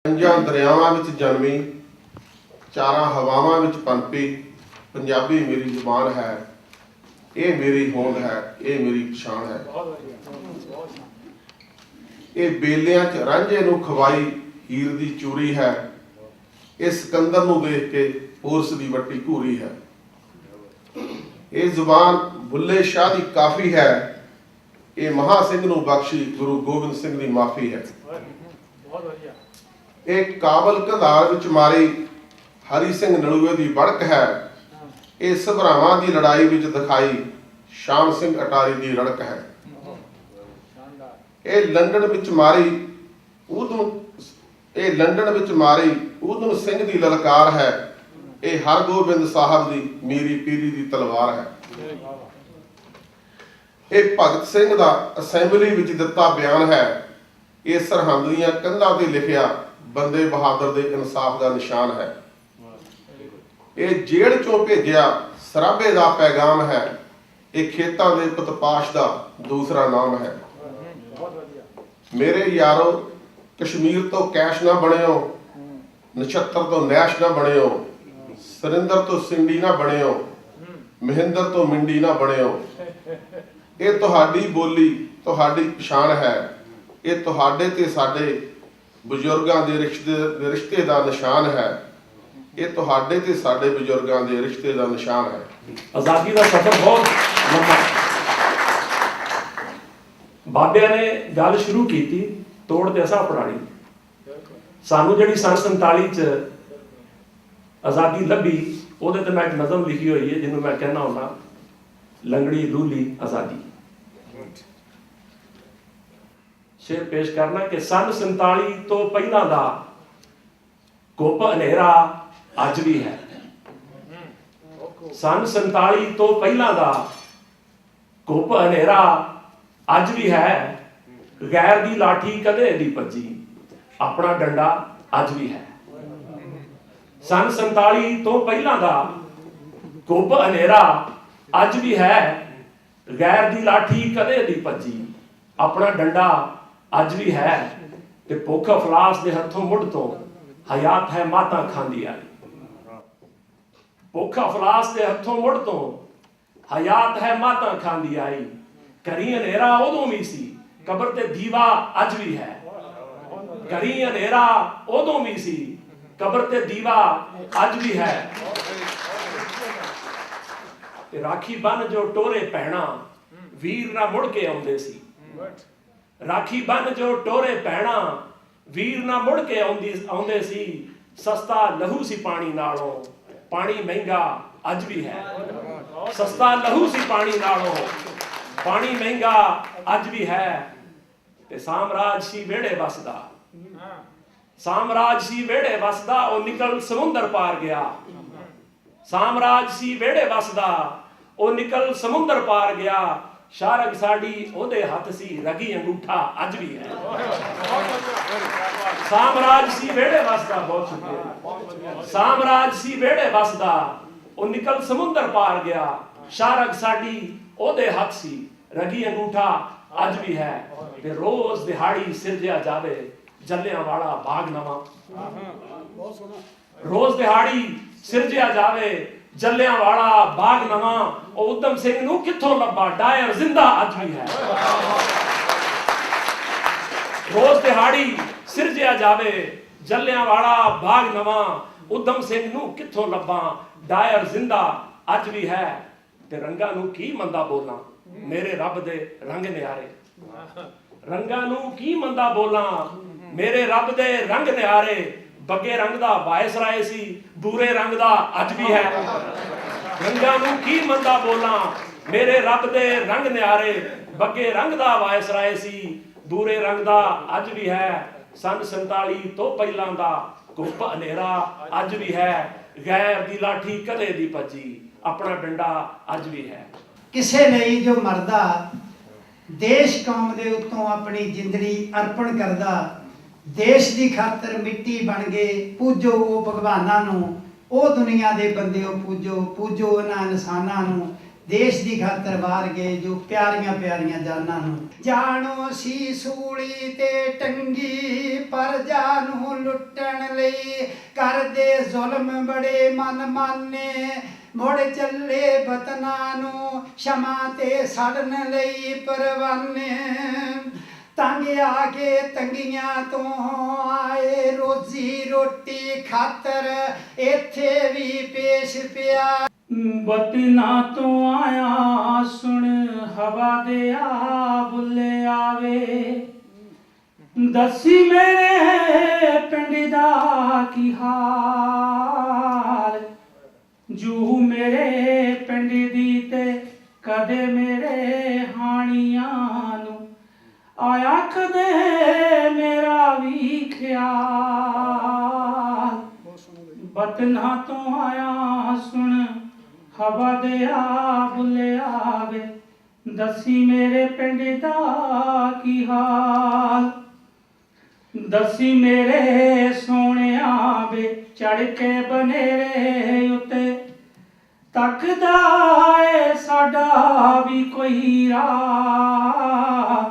ਪੰਜਾਂ ਦਰਿਆਵਾਂ ਵਿੱਚ ਜਨਮੀ, ਚਾਰਾਂ ਹਵਾਵਾਂ ਵਿੱਚ ਪਨਪੀ, ਪੰਜਾਬੀ ਮੇਰੀ ਜ਼ੁਬਾਨ ਹੈ, ਇਹ ਮੇਰੀ ਹੋਂਦ ਹੈ, ਇਹ ਮੇਰੀ ਪਛਾਣ ਹੈ। ਇਹ ਬੇਲਿਆਂ 'ਚ ਰਾਂਝੇ ਨੂੰ ਖਵਾਈ ਹੀਰ ਦੀ ਚੂਰੀ ਹੈ, ਇਹ ਸਿਕੰਦਰ ਨੂੰ ਦੇਖ ਕੇ ਉਰਸ ਦੀ ਵੱਟੀ ਘੂਰੀ ਹੈ। ਇਹ ਜ਼ੁਬਾਨ ਬੁੱਲੇ ਸ਼ਾਹ ਦੀ ਕਾਫੀ ਹੈ, ਇਹ ਮਹਾ ਸਿੰਘ ਨੂੰ ਬਖਸ਼ੀ ਗੁਰੂ ਗੋਬਿੰਦ ਸਿੰਘ ਦੀ ਮਾਫੀ ਹੈ। ਇਹ ਕਾਬਲ ਕੰਧਾਰ ਵਿੱਚ ਮਾਰੀ ਹਰੀ ਸਿੰਘ ਨਲੂਏ ਦੀ ਬੜਕ ਹੈ, ਇਹ ਸਭਰਾਵਾਂ ਦੀ ਲੜਾਈ ਵਿੱਚ ਦਿਖਾਈ ਸ਼ਾਮ ਸਿੰਘ ਅਟਾਰੀ ਦੀ ਰੜਕ ਹੈ। ਇਹ ਲੰਡਨ ਵਿੱਚ ਮਾਰੀ ਊਧਮ ਸਿੰਘ ਦੀ ਲਲਕਾਰ ਹੈ, ਇਹ ਹਰਗੋਬਿੰਦ ਸਾਹਿਬ ਦੀ ਮੀਰੀ ਪੀਰੀ ਦੀ ਤਲਵਾਰ ਹੈ। ਇਹ ਭਗਤ ਸਿੰਘ ਦਾ ਅਸੈਂਬਲੀ ਵਿੱਚ ਦਿੱਤਾ ਬਿਆਨ ਹੈ, ਇਹ ਸਰਹੰਦ ਦੀਆਂ ਕੰਧਾਂ ਤੇ ਲਿਖਿਆ ਬੰਦੇ ਬਹਾਦਰ ਦੇ ਇਨਸਾਫ ਦਾ ਨਿਸ਼ਾਨ ਹੈ। ਇਹ ਜੇਲ੍ਹ ਚੋਂ ਭੇਜਿਆ ਸਰਾਭੇ ਦਾ ਪੈਗਾਮ ਹੈ, ਇਹ ਖੇਤਾਂ ਦੇ ਪਤਪਾਸ਼ ਦਾ ਦੂਸਰਾ ਨਾਮ ਹੈ। ਮੇਰੇ ਯਾਰੋ ਕਸ਼ਮੀਰ ਤੋਂ ਕੈਸ਼ ਨਾ ਬਣਿਓ, ਨਛੱਤਰ ਤੋਂ ਨੈਸ਼ ਨਾ ਬਣਿਓ, ਸਰਿੰਦਰ ਤੋਂ ਸਿੰਡੀ ਨਾ ਬਣਿਓ, ਮਹਿੰਦਰ ਤੋਂ ਮਿੰਡੀ ਨਾ ਬਣਿਓ। ਇਹ ਤੁਹਾਡੀ ਬੋਲੀ ਤੁਹਾਡੀ ਪਛਾਣ ਹੈ, ਇਹ ਤੁਹਾਡੇ ਤੇ ਸਾਡੇ ਬਜ਼ੁਰਗਾਂ ਦੇ ਰਿਸ਼ਤੇ ਦਾ ਨਿਸ਼ਾਨ ਹੈ, ਇਹ ਤੁਹਾਡੇ ਤੇ ਸਾਡੇ ਬਜ਼ੁਰਗਾਂ ਦੇ ਰਿਸ਼ਤੇ ਦਾ ਨਿਸ਼ਾਨ ਹੈ। ਆਜ਼ਾਦੀ ਦਾ ਸਫ਼ਰ ਬਹੁਤ ਲੰਮਾ। ਬਾਬਿਆਂ ਨੇ ਗੱਲ ਸ਼ੁਰੂ ਕੀਤੀ ਤੋੜ ਤੇ ਅਸਾਂ ਪੜਾਣੀ। ਸਾਨੂੰ ਜਿਹੜੀ ਸੰਨ 47 ਚ ਆਜ਼ਾਦੀ ਲੱਭੀ, ਉਹਦੇ ਤੇ ਮੈਂ ਇੱਕ ਨਜ਼ਮ ਲਿਖੀ ਹੋਈ ਹੈ ਜਿਹਨੂੰ ਮੈਂ ਕਹਿਣਾ ਹੁੰਦਾ ਲੰਗੜੀ ਲੂਲੀ ਆਜ਼ਾਦੀ। ਸ਼ੇਰ ਪੇਸ਼ ਕਰਨਾ ਕਿ ਸੰਨ 47 ਤੋਂ ਪਹਿਲਾਂ ਦਾ ਗੁੱਪ ਹਨੇਰਾ ਅੱਜ ਵੀ ਹੈ। ਸੰਨ 47 ਤੋਂ ਪਹਿਲਾਂ ਦਾ ਗੁੱਪ ਹਨੇਰਾ ਅੱਜ ਵੀ ਹੈ, ਗੈਰ ਦੀ ਲਾਠੀ ਕਦੇ ਨਹੀਂ ਭੱਜੀ, ਆਪਣਾ ਡੰਡਾ ਅੱਜ ਵੀ ਹੈ। ਸੰਨ 47 ਤੋਂ ਪਹਿਲਾਂ ਦਾ ਗੁੱਪ ਹਨੇਰਾ ਅੱਜ ਵੀ ਹੈ, ਗੈਰ ਦੀ ਲਾਠੀ ਕਦੇ ਨਹੀਂ ਭੱਜੀ, ਆਪਣਾ ਡੰਡਾ ਅੱਜ ਵੀ ਹੈ। ਤੇ ਭੁੱਖ ਅਫਲਾਸ ਦੇ ਹੱਥੋਂ ਮੁੱਢ ਤੋਂ ਹਯਾਤ ਹੈ ਮਾਤਾ ਖਾਂਦੀ ਆਈ। ਭੁੱਖ ਅਫਲਾਸ ਦੇ ਹੱਥੋਂ ਮੁੱਢ ਤੋਂ ਹਯਾਤ ਹੈ ਮਾਤਾ ਖਾਂਦੀ ਆਈ। ਘਰੀ ਹਨੇਰਾ ਉਦੋਂ ਵੀ ਸੀ, ਕਬਰ ਤੇ ਦੀਵਾ ਅੱਜ ਵੀ ਹੈ। ਘਰੀ ਹਨੇਰਾ ਉਦੋਂ ਵੀ ਸੀ, ਕਬਰ ਤੇ ਦੀਵਾ ਅੱਜ ਵੀ ਹੈ। ਤੇ ਰਾਖੀ ਬੰਨ ਜੋ ਟੋਰੇ ਪੈਣਾ ਵੀਰ ਨਾ ਮੁੜ ਕੇ ਆਉਂਦੇ ਸੀ। ਰਾਖੀ ਬੰਨ ਜੋ ਟੋਰੇ ਪੈਣਾ ਵੀਰ ਨਾ ਮੁੜ ਕੇ ਆਉਂਦੇ ਸੀ। ਸਸਤਾ ਲਹੂ ਸੀ ਪਾਣੀ ਨਾਲੋਂ, ਪਾਣੀ ਮਹਿੰਗਾ ਅੱਜ ਵੀ ਹੈ। ਸਸਤਾ ਲਹੂ ਸੀ ਪਾਣੀ ਨਾਲੋਂ, ਪਾਣੀ ਮਹਿੰਗਾ ਅੱਜ ਵੀ ਹੈ। ਤੇ ਸਾਮਰਾਜ ਸੀ ਵਿਹੜੇ ਵਸਦਾ, ਸਾਮਰਾਜ ਸੀ ਵਿਹੜੇ ਵਸਦਾ, ਉਹ ਨਿਕਲ ਸਮੁੰਦਰ ਪਾਰ ਗਿਆ। ਸਾਮਰਾਜ ਸੀ ਵਿਹੜੇ ਵਸਦਾ, ਉਹ ਨਿਕਲ ਸਮੁੰਦਰ ਪਾਰ ਗਿਆ। ਸ਼ਾਰਗ ਸਾਡੀ ਉਹਦੇ ਹੱਥ ਸੀ, ਰਗੀ ਅੰਗੂਠਾ ਅੱਜ ਵੀ ਹੈ। ਸਾਮਰਾਜ ਸੀ ਵਿਹੜੇ ਵਸਦਾ, ਬਹੁਤ ਸ਼ੁਕਰੀਆ। ਸਾਮਰਾਜ ਸੀ ਵਿਹੜੇ ਵਸਦਾ, ਉਹ ਨਿਕਲ ਸਮੁੰਦਰ ਪਾਰ ਗਿਆ। ਸ਼ਾਰਗ ਸਾਡੀ ਉਹਦੇ ਹੱਥ ਸੀ, ਰਗੀ ਅੰਗੂਠਾ ਅੱਜ ਵੀ ਹੈ। ਤੇ ਰੋਜ਼ ਦਿਹਾੜੀ ਸਿਰਜਿਆ ਜਾਵੇ ਜਲਿਆਂਵਾਲਾ ਬਾਗ ਨਵਾਂ। ਰੋਜ਼ ਦਿਹਾੜੀ ਸਿਰਜਿਆ ਜਾਵੇ ਜਲਿਆਂਵਾਲਾ ਬਾਗ ਨਵਾਂ। ਉਹ ਊਧਮ ਸਿੰਘ ਨੂੰ ਕਿੱਥੋਂ ਲੱਭਾ, ਡਾਇਰ ਜ਼ਿੰਦਾ ਅੱਜ ਵੀ ਹੈ। ਰੋਜ਼ ਦਿਹਾੜੀ ਸਿਰਜਿਆ ਜਾਵੇ ਜਲਿਆਂਵਾਲਾ ਬਾਗ ਨਵਾਂ। ਊਧਮ ਸਿੰਘ ਨੂੰ ਕਿੱਥੋਂ ਲੱਭਾਂ, ਡਾਇਰ ਜ਼ਿੰਦਾ ਅੱਜ ਵੀ ਹੈ। ਤੇ ਰੰਗਾਂ ਨੂੰ ਕੀ ਮੰਦਾ ਬੋਲਾਂ, ਮੇਰੇ ਰੱਬ ਦੇ ਰੰਗ ਨਿਆਰੇ। ਰੰਗਾਂ ਨੂੰ ਕੀ ਮੰਦਾ ਬੋਲਾਂ, ਮੇਰੇ ਰੱਬ ਦੇ ਰੰਗ ਨਿਆਰੇ। ਬੱਗੇ ਰੰਗ ਦਾ ਵਾਇਸਰਾਏ ਸੀ, ਬੂਰੇ ਰੰਗ ਦਾ ਅੱਜ ਵੀ ਹੈ। ਰੰਗਾਂ ਨੂੰ ਕੀ ਮੰਦਾ ਬੋਲਾਂ, ਮੇਰੇ ਰੱਬ ਦੇ ਰੰਗ ਨਿਆਰੇ। ਬੱਗੇ ਰੰਗ ਦਾ ਵਾਇਸਰਾਏ ਸੀ, ਬੂਰੇ ਰੰਗ ਦਾ ਅੱਜ ਵੀ ਹੈ। ਸੰਨ 47 ਤੋਂ ਪਹਿਲਾਂ ਦਾ ਗੁੱਪ ਹਨੇਰਾ ਅੱਜ ਵੀ ਹੈ, ਗੈਰ ਦੀ ਲਾਠੀ ਕਦੇ ਦੀ ਭੱਜੀ, ਆਪਣਾ ਡੰਡਾ ਅੱਜ ਵੀ ਹੈ। ਕਿਸੇ ਲਈ ਜੋ ਮਰਦਾ ਦੇਸ਼ ਕੌਮ ਦੇ ਉੱਤੋਂ ਆਪਣੀ ਜ਼ਿੰਦਗੀ ਅਰਪਣ ਕਰਦਾ। ਦੇਸ਼ ਦੀ ਖਾਤਰ ਮਿੱਟੀ ਬਣ ਗਏ, ਪੂਜੋ ਉਹ ਭਗਵਾਨਾਂ ਨੂੰ। ਉਹ ਦੁਨੀਆ ਦੇ ਬੰਦਿਓ ਪੂਜੋ, ਪੂਜੋ ਉਹਨਾਂ ਇਨਸਾਨਾਂ ਨੂੰ ਦੇਸ਼ ਦੀ ਖਾਤਰ ਵਾਰ ਗਏ ਜੋ ਪਿਆਰੀਆਂ ਪਿਆਰੀਆਂ ਜਾਨਾਂ ਨੂੰ। ਜਾਣੋ ਸੀ ਸੂਲੀ ਤੇ ਟੰਗੀ ਪਰਜਾ ਨੂੰ ਲੁੱਟਣ ਲਈ, ਕਰਦੇ ਜ਼ੁਲਮ ਬੜੇ ਮਨ ਮਾਨੇ, ਮੁੜ ਚੱਲੇ ਵਤਨਾਂ ਨੂੰ ਸ਼ਮਾ ਤੇ ਸੜਨ ਲਈ ਪਰਵਾਨੇ। ਤੰਗ ਆ ਕੇ ਤੰਗੀਆਂ ਤੋਂ ਆਏ, ਰੋਜ਼ੀ ਰੋਟੀ ਖਾਤਰ ਇੱਥੇ ਵੀ ਪੇਸ਼ ਪਿਆ। ਵਤਨਾਂ ਤੋਂ ਆਇਆ ਸੁਣ ਹਵਾ ਦੇ ਆ ਬੁੱਲੇ ਆਵੇ, ਦੱਸੀ ਮੇਰੇ ਪਿੰਡ ਦਾ ਕੀ ਹਾਲ। ਜੂ ਮੇਰੇ ਪਿੰਡ ਦੀ ਤੇ ਕਦੇ ਮੇਰੇ ਹਾਣੀਆਂ ਨੂੰ ਆਇਆ ਕਦੇ ਮੇਰਾ ਵੀ ਖਿਆਲ। ਵਤਨਾਂ ਤੋਂ ਆਇਆ ਸੁਣ ਹਵਾ ਦੇ ਆ ਬੁੱਲੇ ਆਵੇ, ਦੱਸੀ ਮੇਰੇ ਪਿੰਡ ਦਾ ਕੀ ਹਾਲ। ਦੱਸੀ ਮੇਰੇ ਸੋਹਣਿਆ ਵੇ ਚੜ ਕੇ ਬਨੇਰੇ ਉੱਤੇ, ਤੱਕਦਾ ਏ ਸਾਡਾ ਵੀ ਕੋਈ ਰਾਹ।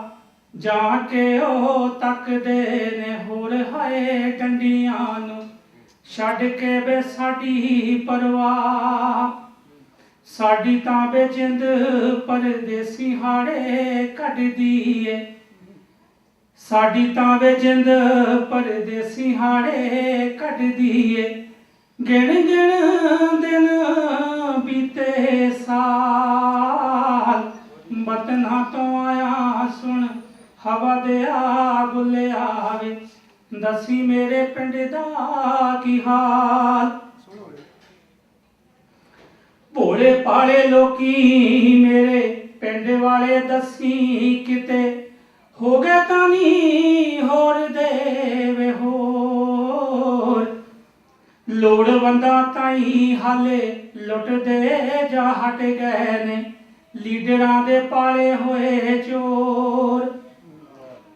ਜਾ ਕੇ ਉਹ ਤੱਕਦੇ ਨੇ ਹੋਰ ਹਾਏ ਡੰਡੀਆਂ ਨੂੰ, ਛੱਡ ਕੇ ਵੇ ਸਾਡੀ ਪਰਵਾਹ। ਸਾਡੀ ਤਾਂ ਵੇ ਜਿੰਦ ਪਰਦੇਸੀ ਹਾੜੇ ਕੱਢਦੀ ਏ, ਸਾਡੀ ਤਾਂ ਵੇ ਜਿੰਦ ਪਰਦੇਸੀ ਹਾੜੇ ਕੱਢਦੀ ਏ। ਗਿਣ ਗਿਣ ਦਿਨ ਬੀਤੇ ਸਾਲ, ਵਤਨਾਂ ਤੋਂ ਆਇਆ ਸੁਣ ਹਵਾ ਦੇ ਆ ਬੁੱਲੇ ਆਵੇ, ਦੱਸੀ ਮੇਰੇ ਪਿੰਡ ਦਾ ਕੀ ਹਾਲ। ਭੋਲੇ ਭਾਲੇ ਲੋਕੀ ਮੇਰੇ ਪਿੰਡ ਵਾਲੇ, ਦੱਸੀ ਕਿਤੇ ਹੋ ਗਏ ਤਾਂ ਨਹੀਂ ਹੋਰ ਦੇ ਵੇ ਹੋਰ। ਲੋੜਵੰਦਾਂ ਤਾਈਂ ਹਾਲੇ ਲੁੱਟਦੇ ਜਾ ਹਟ ਗਏ ਨੇ, ਲੀਡਰਾਂ ਦੇ ਪਾਲੇ ਹੋਏ ਚੋਰ।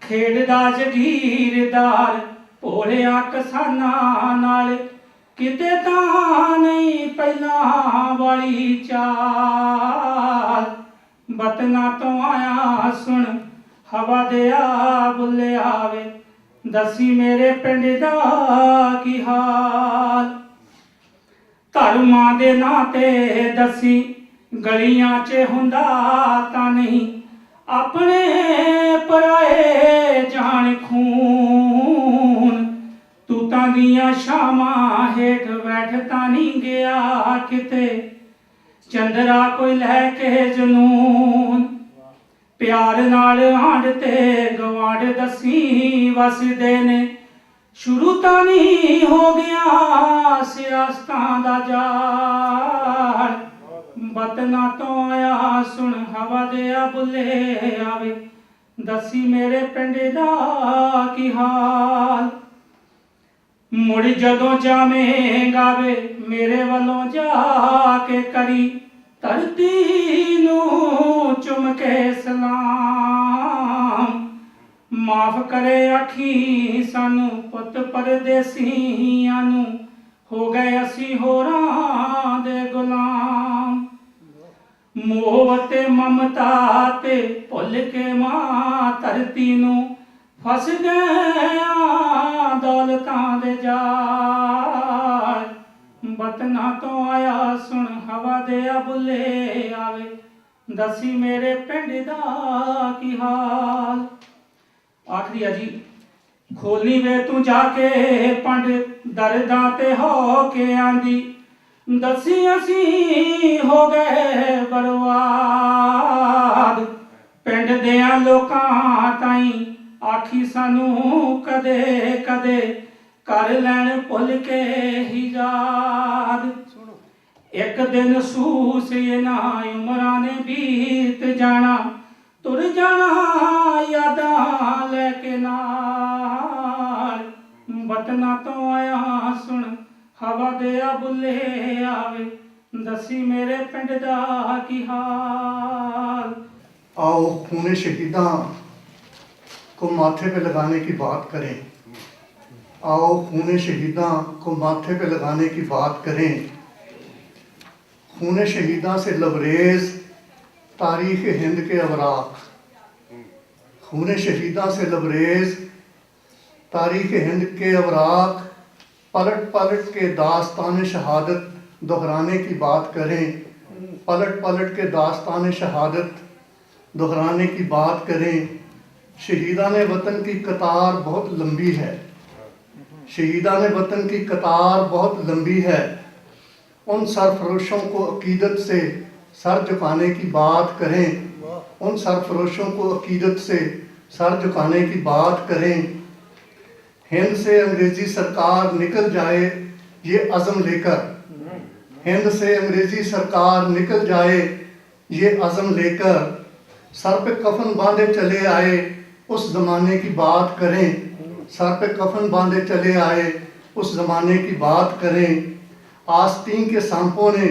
ਖੇਡਦਾ ਜਗੀਰਦਾਰ ਭੋਲਿਆ ਕਿਸਾਨਾਂ ਨਾਲ, ਕਿਤੇ ਤਾਂ ਨਹੀਂ ਪਹਿਲਾਂ ਵਾਲੀ ਚਾਲ। ਵਤਨਾਂ ਤੋਂ ਆਇਆ ਸੁਣ ਹਵਾ ਦੇ ਆ ਬੁੱਲੇ ਆਵੇ, ਦੱਸੀ ਮੇਰੇ ਪਿੰਡ ਦਾ ਕੀ ਹਾਲ। ਧਰਮਾਂ ਦੇ ਨਾਂ ਤੇ ਦੱਸੀ ਗਲੀਆਂ 'ਚ ਹੁੰਦਾ ਤਾਂ ਨਹੀਂ, ਆਪਣੇ ਪਰਾਏ ਜਾਣ ਖੂਨ। ਤੂਤਾਂ ਦੀਆਂ ਛਾਵਾਂ ਹੇਠ ਬੈਠ ਤਾਂ ਨਹੀਂ ਗਿਆ ਕਿਤੇ, ਚੰਦਰਾ ਕੋਈ ਲੈ ਕੇ ਜਨੂਨ। ਪਿਆਰ ਨਾਲ ਆਂਢ ਤੇ ਗਵਾਂਢ ਦੱਸੀ ਵਸਦੇ ਨੇ, ਸ਼ੁਰੂ ਤਾਂ ਨਹੀਂ ਹੋ ਗਿਆ ਸਿਆਸਤਾਂ ਦਾ ਜਾਲ। ਵਤਨਾਂ ਤੋਂ ਆਇਆ ਸੁਣ ਹਵਾ ਦੇ ਆ ਬੁੱਲੇ ਆਵੇ, ਦੱਸੀ ਮੇਰੇ ਪਿੰਡ ਦਾ ਕੀ ਹਾਲ। ਮੁੜ ਜਦੋਂ ਜਾਵੇਂਗਾ ਵੇ ਮੇਰੇ ਵੱਲੋਂ ਜਾ ਕੇ ਕਰੀ, ਧਰਤੀ ਨੂੰ ਚੁੰਮ ਕੇ ਸਲਾਮ। ਮਾਫ ਕਰੇ ਆਖੀ ਸਾਨੂੰ ਪੁੱਤ ਪਰਦੇਸੀਆਂ ਨੂੰ, ਹੋ ਗਏ ਅਸੀਂ ਹੋਰਾਂ ਦੇ ਗੁਲਾਮ। ਮੋਹ ਤੇ ਮਮਤਾ ਤੇ ਭੁੱਲ ਕੇ ਮਾਂ ਧਰਤੀ ਨੂੰ, ਫਸ ਗਏ ਦੌਲਤਾਂ ਦੇ ਜਾਲ। ਵਤਨਾਂ ਤੋਂ ਆਇਆ ਸੁਣ ਹਵਾ ਦੇ ਆ ਬੁੱਲੇ ਆਵੇ, ਦੱਸੀ ਮੇਰੇ ਪਿੰਡ ਦਾ ਕੀ ਹਾਲ। ਆਖਰੀ ਆ ਜੀ, ਖੋਲੀ ਵੇ ਤੂੰ ਜਾ ਕੇ ਪੰਡ ਦਰਦਾਂ ਤੇ ਹੋ ਕੇ ਆਂਦੀ, ਦੱਸੀ ਅਸੀਂ ਹੋ ਗਏ ਬਰਬਾਦ। ਪਿੰਡ ਦਿਆਂ ਲੋਕਾਂ ਤਾਈਂ ਆਖੀ ਸਾਨੂੰ ਕਦੇ ਕਦੇ, ਕਰ ਲੈਣ ਭੁੱਲ ਕੇ ਹੀ ਯਾਦ। ਇੱਕ ਦਿਨ ਸੂਸ ਇਹਨਾਂ ਉਮਰਾਂ ਨੇ ਬੀਤ ਜਾਣਾ, ਤੁਰ ਜਾਣਾ ਯਾਦਾਂ ਲੈ ਕੇ ਨਾਲ। ਵਤਨਾਂ ਤੋਂ ਆਇਆ ਸੁਣ ਹਵਾ ਦੇ ਆ ਬੁੱਲੇ ਆਵੇ, ਦੱਸੀ ਮੇਰੇ ਪਿੰਡ ਦਾ ਕੀ ਹਾਲ। आओ खून शहीदा को माथे पे लगाने की बात करें। आओ खून शहीदा को माथे पे लगाने की बात करें। खून शहीदा से लबरेज तारीख हिंद के अवराक, खून शहीदा से लबरेज तारीख हिंद के अवराक, पलट पलट के दास्तान शहादत दोहराने की बात करें, पलट पलट के दास्तान शहादत दोहराने की बात करें। शहीदान वतन की कतार बहुत लंबी है, शहीदान वतन की कतार बहुत लंबी है। उन सरफरोशों को अकीदत से सर झुकाने की बात करें, उन सरफरोशों को अकीदत से सर झुकाने की बात करें। हिंद से अंग्रेजी सरकार निकल जाए ये अज़म लेकर, हिंद से अंग्रेजी सरकार निकल जाए ये अज़म लेकर। सर पे कफन बांधे चले आए उस ज़माने की बात करें, सर पे कफन बांधे चले आए उस ज़माने की बात करें। आस्तीन के सांपों ने,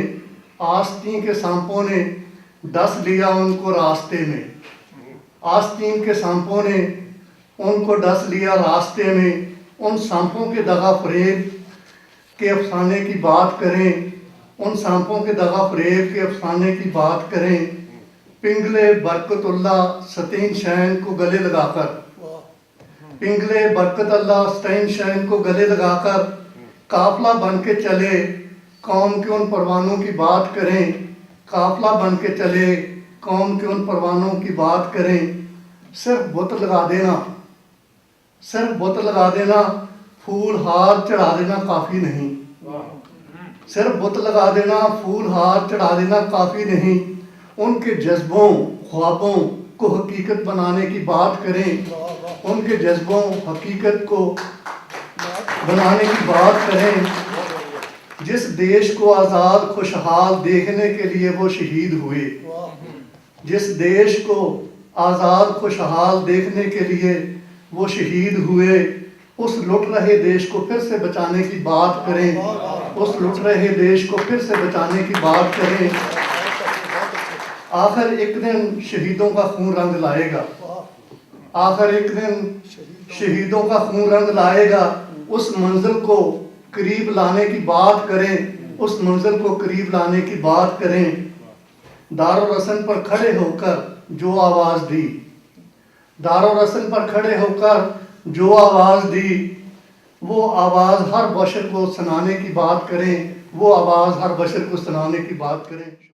आस्तीन के सांपों ने डस लिया उनको रास्ते में, आस्तीन के सांपों ने उनको डस लिया रास्ते में। उन सांपों के दगा फरेब के अफसाने की बात करें, उन सांपों के दगा फरेब के अफसाने की बात करें। पिंगले बरकतुल्ला सतीन शैन को गले लगाकर, पिंगले बरकतुल्ला सतीन शैन को गले लगाकर काफिला बन के चले कौम के उन परवानों की बात करें, काफिला बन के चले कौम के उन परवानों की बात करें। सिर्फ बुत लगा देना, सिर्फ बुत लगा देना, फूल हार चढ़ा देना काफ़ी नहीं, सिर्फ बुत लगा देना, फूल हार चढ़ा देना काफ़ी नहीं। उनके जज्बों ख्वाबों को हकीकत बनाने की बात करें, उनके जज्बों हकीकत को बनाने की बात करें। जिस देश को आज़ाद खुशहाल देखने के लिए वो शहीद हुए, जिस देश को आज़ाद खुशहाल देखने के लिए वो शहीद हुए, उस लुट रहे देश को फिर से बचाने की बात करें, उस लुट रहे देश को फिर से बचाने की बात करें। आखिर एक दिन शहीदों का खून रंग लाएगा, आखिर एक दिन शहीदों का खून रंग लाएगा। उस मंजिल को करीब लाने की बात करें, उस मंजिल को करीब लाने की बात करें। दारुल रसन पर खड़े होकर जो आवाज़ दी, दारुल रसन पर खड़े होकर जो आवाज़ दी, वो आवाज़ हर बशर को सुनाने की बात करें, वो आवाज़ हर बशर को सुनाने की बात करें।